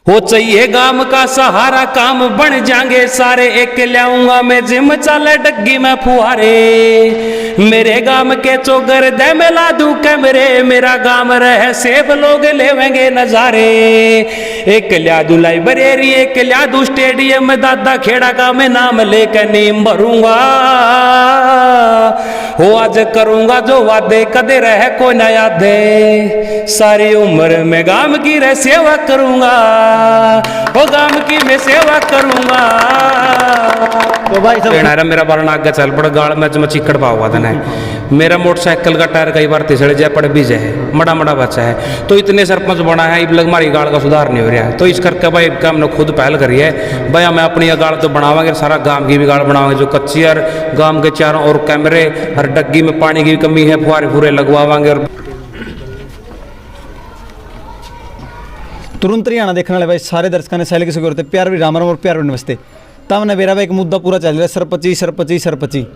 हो चाहिए गांव का सहारा, काम बन जाएंगे सारे। एक लाऊंगा मैं जिम चाले डग्गी में फुहारे। मेरे गांव के चौगर दे में ला दूं कैमरे। मेरा गांव रहे सेफ लोग लेवेंगे नजारे। एक ला दूं लाइब्रेरी, एक ला दूं स्टेडियम। दादा खेड़ा का मैं नाम लेकर नीम भरूंगा। हो आज करूंगा जो वादे कदे रहे कोई ना यादे। सारी उम्र में गांव की रह सेवा करूंगा। वो गांव की मैं सेवा करूंगा। तो भाई सब मेरा बारना आगे चल पड़ गाड़ में चिकड़ पाऊंगा था ना। मेरा मोटरसाइकिल का टायर कई बार तिसड़ जाए पड़ भी जाए, मड़ा मड़ा बच्चा है। तो इतने सरपंच बना है, इब लग हमारी गाड़ का सुधार नहीं हो रहा है। तो इस करके भाई काम ने खुद पहल करी है। भाई हमें अपनी गाड़ तो बनावांगे, सारा गांव की भी गाड़ बनावांगे जो कच्ची। और गांव के चारों और कैमरे, हर डग्गी में पानी की भी कमी है, फुहारे फुरे लगवावांगे। और तुरंत हरियाणा देखने वाले भाई सारे दर्शकों ने सैल की सुगरते प्यार भी राम राम और प्यार भी नमस्ते। तब ने मेरा भाई एक मुद्दा पूरा चल रहा है, सरपंची।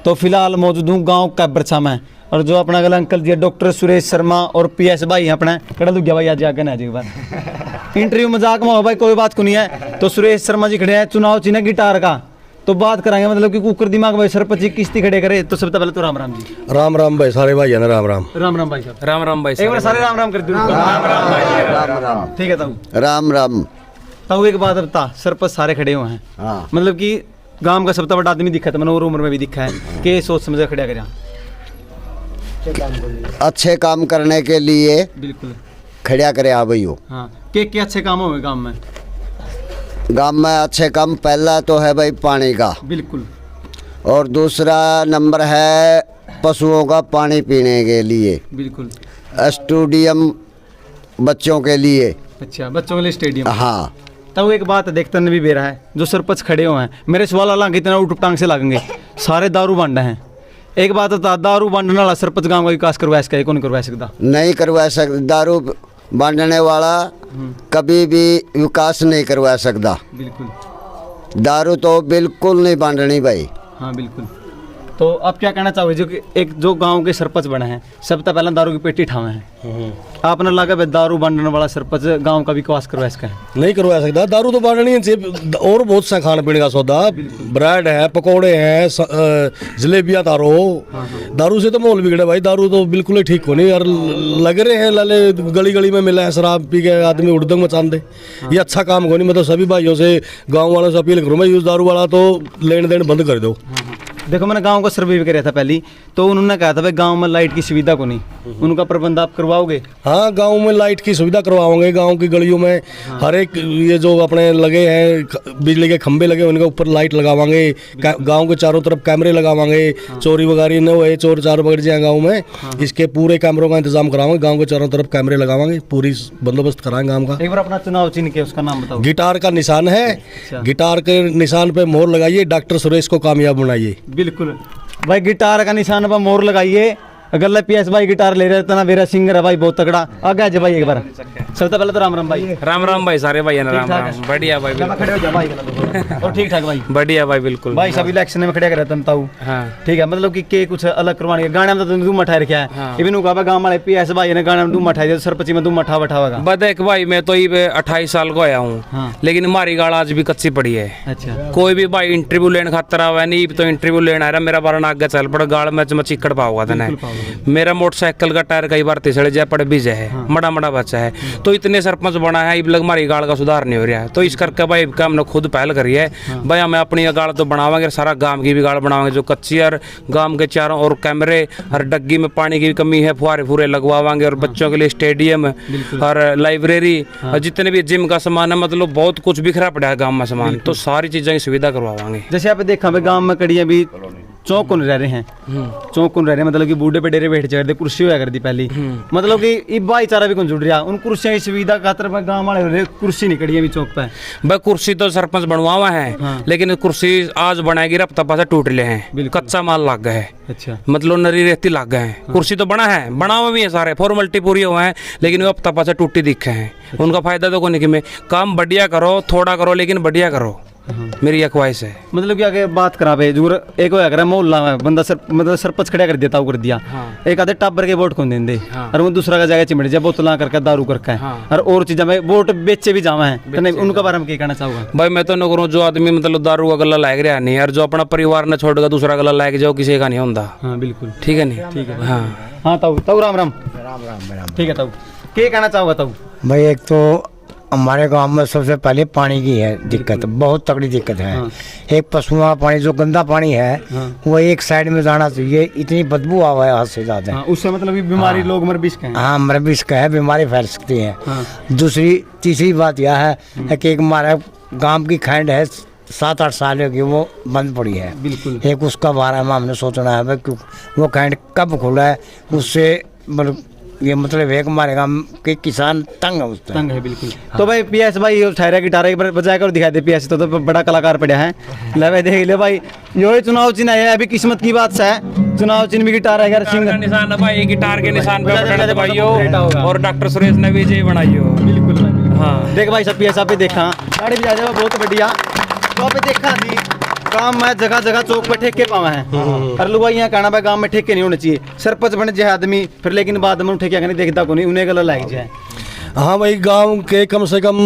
तो फिलहाल मौजूद हूँ गाँव कैब्रछा में। और जो अपना गला अंकल जी डॉक्टर सुरेश शर्मा और PS भाई हैं अपने कड़ा लुक गया भाई आज आगे ना जी बार इंटरव्यू मजाक में हो भाई, कोई बात को नहीं है। तो सुरेश शर्मा जी खड़े हैं, चुनाव चिन्ह गिटार का। तो बात कराएंगे मतलब कि कुकर दिमाग भाई सरपंच किस्ती खड़े करे। तो सबसे पहले तो राम राम जी। राम राम भाई सारे भाई है ना। राम राम भाई साहब। राम भाई एक बार सारे राम राम कर दो। राम ठीक है तब राम राम। तब एक बात बता, सरपंच सारे खड़े हुए हैं। हाँ। मतलब कि गांव का सबसे बड़ा आदमी दिखा था मैंने, और उम्र में भी दिखा है कि सोच समझ खड़ा कर अच्छे काम करने के लिए बिल्कुल खड़िया करे आ भाई हो। हाँ के अच्छे काम हुए गांव में। गांव में अच्छे काम पहला तो है भाई पानी का, बिल्कुल। और दूसरा नंबर है पशुओं का पानी पीने के लिए, बिल्कुल। स्टेडियम बच्चों के लिए। अच्छा बच्चों के लिए स्टेडियम। हाँ। तब एक बात देखते भी बेरा है, जो सरपंच खड़े हुए हैं मेरे सवाल हालांकि इतना उठ टांग से लगेंगे, सारे दारू बांटे हैं। एक बात बता, दारू बांटने वाला सरपंच गांव का विकास करवा सके, कौन करवा सकता? नहीं करवा सकता। दारू बांटने वाला कभी भी विकास नहीं करवा सकता। बिल्कुल। दारू तो बिल्कुल नहीं बांटनी भाई। हाँ बिल्कुल। तो आप क्या कहना चाहोगे, जो कि एक जो गांव के सरपंच बने हैं सबसे पहले दारू की पेटी ठावे हैं, आपने लगा भाई दारू बांटने वाला सरपंच गांव का विकास करवा सका है? नहीं करवा सकता। दारू तो बांटनी है और बहुत सा खाने पीने का सौदा, ब्रेड है, पकौड़े हैं, जलेबियाँ तारो। दारू से तो माहौल बिगड़े भाई। दारू तो बिल्कुल ही ठीक हो नहीं यार। लग रहे हैं लाले गली गली में मिला है शराब पी के आदमी उड़दंग मचान दे। ये अच्छा काम को नहीं। मतलब सभी भाइयों से गाँव वालों से अपील करूँ मैं, यूज दारू वाला तो लेन देन बंद कर दो। देखो मैंने गांव का सर्वे भी किया था पहले, तो उन्होंने कहा था भाई गांव में लाइट की सुविधा को नहीं, उनका प्रबंध आप करवाओगे? हाँ गांव में लाइट की सुविधा करवाओगे। गांव की गलियों में हर एक ये जो अपने लगे हैं बिजली के खंभे लगे उनके ऊपर लाइट लगावांगे। गांव के चारों तरफ कैमरे लगावांगे। चोरी वगैरह न हो, चोर चार पकड़ जाए गाँव में, इसके पूरे कैमरों का इंतजाम करावांगे। गाँव के चारों तरफ कैमरे लगावांगे, पूरी बंदोबस्त कराएंगे गाँव का। एक बार अपना चुनाव चिन्ह के उसका नाम बताओ। गिटार का निशान है, गिटार के निशान पे मोहर लगाइए, डॉक्टर सुरेश को कामयाब बनाइए। बिल्कुल भाई, गिटार का निशान पर मोहर लगाइए। अगर PS भाई गिटार ले रहे थे मेरा सिंगर है भाई बहुत तगड़ा। आगे आ जा भाई एक बार। सबसे पहले तो राम राम भाई। राम भाई सारे भाई है ना। राम बढ़िया भाई। खड़े हो जा भाई और ठीक ठाक भाई। बढ़िया भाई बिल्कुल। भाई सब इलेक्शन में खड़े रहते हैं। हाँ ठीक है, मतलब कि के कुछ अलग करवाने के गाने में तो धूम मठा रखा है। इवन कहा गांव वाले PS भाई ने गाने में धूम मठा दिया, सरपंची में धूम मठा बैठावेगा। बदेख भाई मैं तो 28 साल को आया हूँ, लेकिन हमारी गाड़ आज भी कच्ची पड़ी है। अच्छा। कोई भी भाई इंटरव्यू लेने खातर आवा नहीं, तो इंटरव्यू लेने आ रहा मेरा बारना आगे चल पड़ गाड़ में चिकड़ पाऊंगा था ना। मेरा मोटरसाइकिल का टायर कई बार तिसड़ जाए पड़ भी जाए, मड़ा मड़ा बच्चा है। तो इतने सरपंच बना है, इब लग हमारी गाड़ का सुधार नहीं हो रहा है। तो इस करके भाई काम ने खुद पहल करी है। भाई हमें अपनी गाड़ तो बनावांगे, सारा गांव की भी गाड़ बनावांगे जो कच्ची। और गांव के चारों और कैमरे, हर डग्गी में पानी की भी कमी है, फुहारे फुरे लगवावांगे। और बच्चों के लिए स्टेडियम और लाइब्रेरी और जितने भी जिम का सामान है, मतलब बहुत कुछ बिखरा पड़ा है गांव में सामान, तो सारी चीजें की सुविधा करवावांगे। जैसे आप देखा गांव में कड़ियां भी चौक कौन रह रहे हैं, चौक कौन रह रहे हैं, मतलब कि बूढ़े पे डेरे बैठ जाते, कुर्सी होया करती पहली। मतलब कि भाईचारा भी कौन जुड़ रहा, उन कुर्सियों की सुविधा खातर गांव वाले कुर्सी नहीं कड़ी भी चौक पे। भाई कुर्सी तो सरपंच बनवावा है, लेकिन कुर्सी आज बनाएगी रफ्ता पासा टूट ले हैं, कच्चा माल लग गया है। अच्छा। मतलब नरी रेती लग गए हैं। कुर्सी तो बना है, बनावा भी है, सारे फॉर्मेलिटी पूरी हुए हैं, लेकिन वो हफ्ता पासा टूटी दिखे हैं। उनका फायदा तो कोई नहीं कि मैं काम बढ़िया करो, थोड़ा करो, लेकिन बढ़िया करो। मेरी यह ख्वाहिश है। मतलब कि आगे बात करा पे जुगर एक होया करा मोहल्ला में बंदा मतलब सरपंच खड़ा कर देता कर दिया, एक आधे टाबर के वोट कौन देंदे और वो दूसरा का जाएगा चिमड़ जा बोतला करके दारू करके और चीज़ा में वोट बेचे भी जावा है, तो नहीं उनका बारे में क्या कहना चाहूँगा? भाई मैं तो न करूँ जो आदमी मतलब दारू का गला लायक रहा नहीं, और जो अपना परिवार ने छोड़कर दूसरा गला लायक जाओ किसी का नहीं होता। हाँ बिल्कुल ठीक है नहीं, ठीक है। हाँ हाँ ताऊ ताऊ राम राम राम ठीक है ताऊ क्या कहना चाहूँगा ताऊ? भाई एक तो हमारे गांव में सबसे पहले पानी की है दिक्कत, बहुत तगड़ी दिक्कत है। एक पशुओं का पानी जो गंदा पानी है वो एक साइड में जाना चाहिए, इतनी बदबू आ है हद से ज्यादा। उससे मतलब कि बीमारी लोग मर भी सकते हैं। हाँ मर भी सकते हैं, बीमारी फैल सकती है। दूसरी तीसरी बात यह है कि एक हमारे गांव की खैंड है 7-8 साल की, वो बंद पड़ी है। बिल्कुल। एक उसका बारे में हमने सोचना है भाई वो खैंड कब खुला है, उससे ये मतलब है कि हमारे गाँव के किसान तंग है उससे। तंग है बिल्कुल। तो भाई पीएस भाई ठहरा गिटार एक बार बजा कर दिखा दे पीएस, तो बड़ा कलाकार पड़ा है। ले भाई देख ले भाई, यो ही चुनाव चिन्ह है, अभी किस्मत की बात से है, चुनाव चिन्ह भी गिटार है। सिंगर निशान है भाई, गिटार के निशान पे बटन दबाइयो और डॉक्टर सुरेश ने विजय बनाइयो। बिल्कुल। हाँ देख भाई सब पीएस आप देखा गाड़ी भी जा बहुत बढ़िया। तो आप देखा थी गांव में जगह जगह चौक पे ठेके पावा है, और लोग यहाँ कहना भाई गांव में ठेके नहीं होने चाहिए, सरपंच बने जाए आदमी फिर लेकिन बाद में ठेके नहीं देखता को नहीं, उन्हें गला लाग जाए। हाँ भाई गांव के कम से कम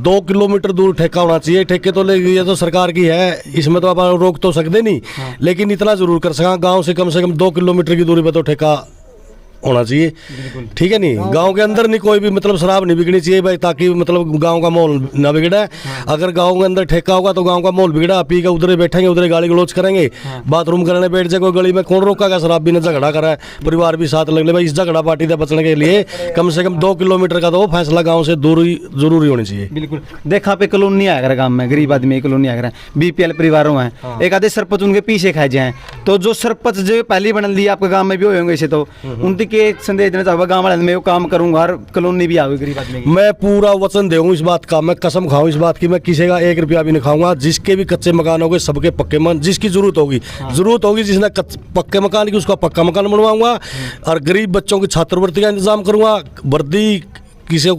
2 किलोमीटर दूर ठेका होना चाहिए। ठेके तो ले ये तो सरकार की है, इसमें तो आप रोक तो सकते नहीं, लेकिन इतना जरूर कर सका गांव से कम 2 किलोमीटर की दूरी पर तो ठेका होना चाहिए। ठीक है नहीं, गांव के अंदर नहीं कोई भी मतलब शराब नहीं बिगड़नी चाहिए भाई, ताकि मतलब गांव का माहौल ना बिगड़े। अगर गांव के अंदर ठेका होगा तो गांव का माहौल बिगड़ा, पी के उधर बैठेंगे, उधर गाली गलोच करेंगे, बाथरूम करने बैठ जाए कोई गली में, कौन रोका शराब भी ना झगड़ा करा है, परिवार भी साथ लग ले भाई। इस झगड़ा पार्टी से बचने के लिए कम से कम 2 किलोमीटर का तो फैसला गाँव से दूरी जरूरी होनी चाहिए। बिल्कुल। देखा पे कॉलोनी आकर गांव में गरीब आदमी कॉलोनी आकर बीपीएल परिवारों हैं, एक आधे सरपंच उनके पीछे खाए जाए, तो जो सरपंच जो पहली बन ली आपके गांव में भी होंगे इसे, तो उनके संदेश देना चाहूँगा गांव वाले में वो काम करूंगा और कॉलोनी भी आवे गरीब आदमी की। मैं पूरा वचन दूँ इस बात का, मैं कसम खाऊं इस बात की, मैं किसी का 1 रुपया भी नहीं खाऊंगा। जिसके भी कच्चे मकान होंगे सबके पक्के मकान, जिसकी जरूरत होगी जिसने पक्के मकान की उसका पक्का मकान बनवाऊंगा, और गरीब बच्चों की छात्रवृत्ति का इंतजाम करूंगा। वर्दी किसी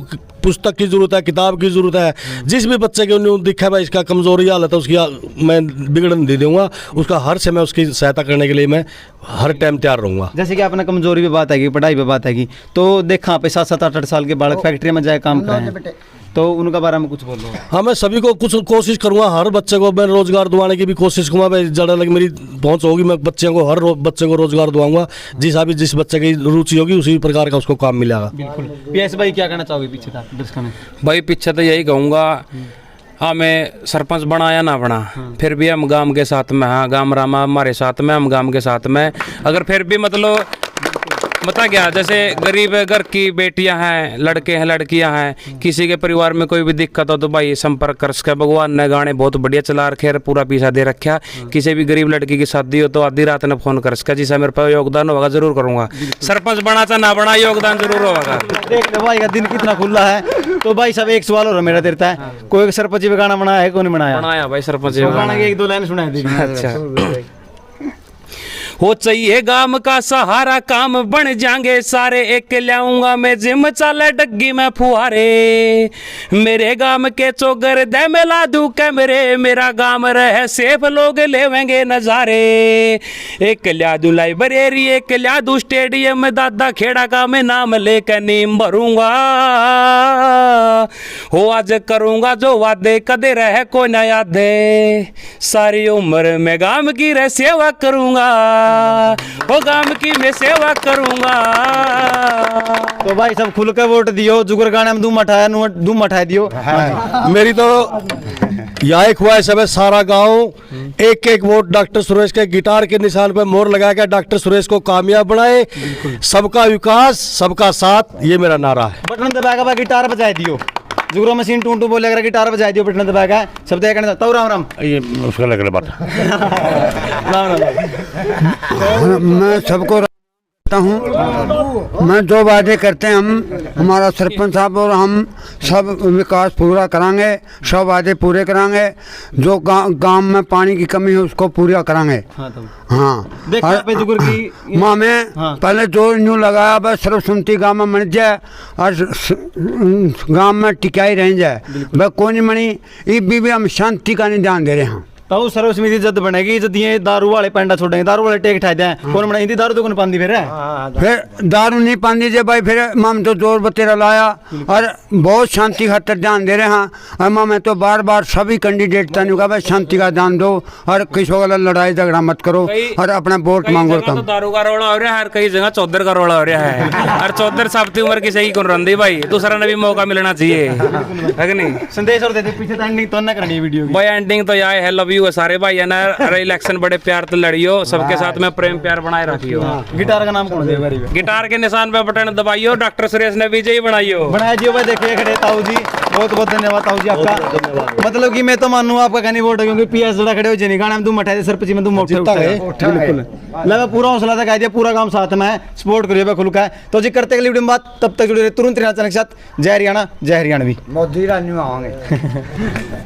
पुस्तक की जरूरत है, किताब की जरूरत है, जिस भी बच्चे के उन्हें दिखा भाई इसका कमजोरी हालत है उसकी मैं बिगड़न दे दूंगा, उसका हर समय उसकी सहायता करने के लिए मैं हर टाइम तैयार रहूंगा। जैसे कि आपने कमजोरी पे बात है, पढ़ाई पे बात है, तो देखा पे 7-7 8-8 साल के बालक फैक्ट्री में जाए काम कर रहे हैं, तो उनका बारे में कुछ बोलो। हाँ मैं सभी को कुछ कोशिश करूंगा, हर बच्चे को मैं रोजगार दिलाने की भी कोशिश करूंगा भाई, ज़्यादा लग मेरी पहुंच होगी मैं बच्चे को हर बच्चे को रोजगार दिलाऊंगा, जिस बच्चे की रुचि होगी उसी प्रकार का उसको काम मिलेगा। बिल्कुल। पीएस भाई क्या कहना चाहोगे पीछे था दर्शकों में? भाई पीछे तो यही कहूँगा, हमें सरपंच बना या ना बना फिर भी हम गांव के साथ में, हाँ गांव रामा हमारे साथ में, हम गांव के साथ में। अगर फिर भी मतलब बता क्या, जैसे गरीब घर की बेटियां हैं, लड़के हैं, लड़कियां हैं, किसी के परिवार में कोई भी दिक्कत हो तो भाई संपर्क कर सके। भगवान ने गाने बहुत बढ़िया चला रखे, पूरा पीछा दे रखा। किसी भी गरीब लड़की की शादी हो तो आधी रात ने फोन कर सके, जिससे मेरे पास योगदान होगा जरूर करूंगा। सरपंच बना चाहे ना बना योगदान जरूर होगा। देख लो भाई का दिन कितना खुला है। तो भाई सब एक सवाल और मेरा देता है, कोई सरपंच भी गाना बनाया है, कौन बनाया? बनाया भाई सरपंच गाना के 1-2 लाइन सुनाए दी। अच्छा हो चाहिए गांव का सहारा, काम बन जाएंगे सारे, एक लाऊंगा मैं जिम चाले डग्गी में फुहारे, मेरे गांव के चौगर दे में ला दूं कैमरे, मेरा गांव रहे सेफ लोग लेवेंगे नजारे, एक ला दूं लाइब्रेरी, एक ला दूं स्टेडियम, दादा खेड़ा का मैं नाम लेकर नीम भरूंगा, हो आज करूंगा जो वादे कदे रहे को न यादे, सारी उम्र में गांव की रह सेवा करूंगा, वो गांव की मैं सेवा करूंगा। तो भाई सब खुल के वोट दियो, जुगर गाने में धूम मठाया दियो। मेरी तो यही ख्वाहिश है सारा गांव एक एक वोट डॉक्टर सुरेश के गिटार के निशान पर मोहर लगा के डॉक्टर सुरेश को कामयाब बनाए। सबका विकास सबका साथ, ये मेरा नारा है। बटन दबाएगा भाई गिटार बजाए दियो, जुगरो मशीन टूंटू बोले अगर गिटार बजाए दियो, बटन दबाएगा सब देखने तो राम राम। ये उसका लग रहा बात राम राम। मैं सबको हूँ मैं जो वादे करते हैं हम हमारा सरपंच साहब और हम सब विकास पूरा करांगे, सब वादे पूरे करांगे, जो गांव में पानी की कमी है उसको पूरा करांगे। हाँ देखा पे जुगर की माँ में पहले जो न्यू लगाया बस सर्वसम्मति गांव में मन जाए और गांव में टिकाई रह जाए वह कोई नहीं मनी। ये भी हम शांति का नहीं ध्यान दे रहे हैं। तो सर्वसमिति जद बनेगी जद ये दारू वाले पेंडा छोड़ेंगे, दारू वाले टेक ठाए दें कौन बना हिंदी दारू तो कौन पांदी फिर दारू नहीं पानी जे भाई फिर माम तो जोर बतेरा लाया और बहुत शांति खातर ध्यान दे रहे हैं। और माँ मैं तो बार बार सभी कैंडिडेट तनु का भाई शांति का ध्यान दो और किसी वाला लड़ाई झगड़ा मत करो और अपना वोट मांगो। तो दारू का रोड़ा हो रहा है, हर कई जगह चौधर का रोड़ा हो रहा है और चौधर सबकी उम्र की सही कौन रंदी भाई, दूसरा ने भी मौका मिलना चाहिए है कि नहीं। संदेश और देते पीछे एंडिंग तो ना करनी वीडियो भाई एंडिंग तो यार है, लव यू सारे भाई है ना। अरे इलेक्शन बड़े प्यार तो लड़ियो, सबके साथ में प्रेम प्यार बनाए रखियो। गिटार का नाम कौन है? गिटार के निशान पे बटन दबाइयो, डॉक्टर सुरेश ने विजयी बनाइयो बनाया जी भाई। देखिए खड़े ताऊ जी, बहुत बहुत धन्यवाद ताऊ जी आपका। मतलब कि मैं तो मानूं आपका कहनी वोट है क्योंकि पीएस जड़ा खड़े हो जिनी गाना में तुम मठाए सरपंच में तुम मोटे बिल्कुल लगा पूरा हौसला था कह दिया, पूरा काम साथ में है, सपोर्ट करिए खुल का है। तो जी करते अगली वीडियो में बात, तब तक जुड़े रहे तुरंत चैनल के साथ। जय हरियाणा जय हरियाणवी। मोदी रानी आवांगे।